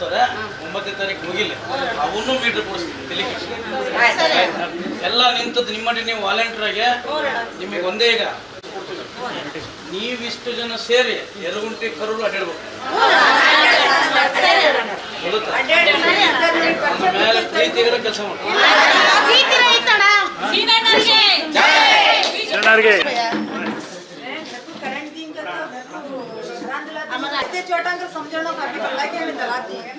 ಕೊಡ್ತಾರೆ. 9ನೇ ತಾರೀಕು ಮುಗಿಲಿ, ಅವನ್ನೂ ಮೀಟರ್ ಕೊಡಿಸ್ತೀವಿ ತಲೆ ಎಲ್ಲ ನಿಂತದ್ದು ನಿಮ್ಮಲ್ಲಿ. ನೀವು ವಾಲಂಟಿಯರ್ಗೆ ನಿಮಗೆ ಒಂದೇ ಈಗ ನೀವಿಷ್ಟು ಜನ ಸೇರಿ ಎರಗುಂಟಿ ಕರುಳು ಅಡ್ಡಾಡ್ಬೇಕು. ಮೇಲೆ ಪ್ರೀತಿಗರ ಕೆಲಸ ಮಾಡ್ತೀವಿ. छोटा समझना काफी कला के में दलाती है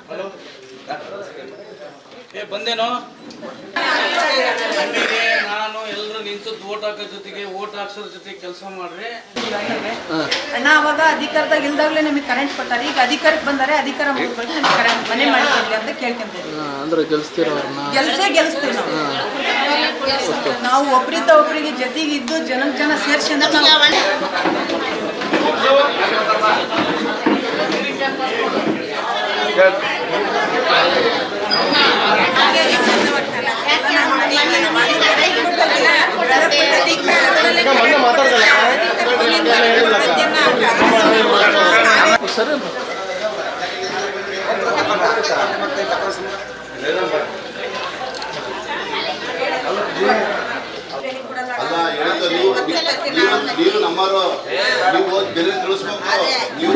ಹಲೋ ಬಂದೇನೋ ನಾನು ಎಲ್ಲರೂ ನಿಂತು ಓಟ್ ಹಾಕೋ ಜೊತೆಗೆ ಓಟ್ ಹಾಕ್ಸೋದ್ರ ಜೊತೆಗೆ ಕೆಲಸ ಮಾಡ್ರಿ ಅಣ್ಣ. ಅವಾಗ ಅಧಿಕಾರದಾಗ ಇಲ್ದಾಗ್ಲೇ ನಮಗೆ ಕರೆಂಟ್ ಕೊಟ್ಟಾರೆ. ಈಗ ಅಧಿಕಾರಕ್ಕೆ ಬಂದರೆ ಅಧಿಕಾರ ಮುಗಿಸ್ಕೊಂಡು ನಮಗೆ ಕರೆಂಟ್ ಮನೆ ಮಾಡ್ತೀವಿ ಅಂತ ಕೇಳ್ಕೊಂತೀವಿ. ಅಂದ್ರೆ ಗೆಲ್ಸ್ತೀವಿ ನಾವು ಒಬ್ರಿಂದ ಒಬ್ಬರಿಗೆ ಜೊತೆಗೆ ಇದ್ದು ಜನ ಸೇರಿಸಿ ಅಂದ್ರೆ ನೀವು ನಮ್ಮರು ನೀವು ತಿಳಿಸ್ಬೇಕು. ನೀವು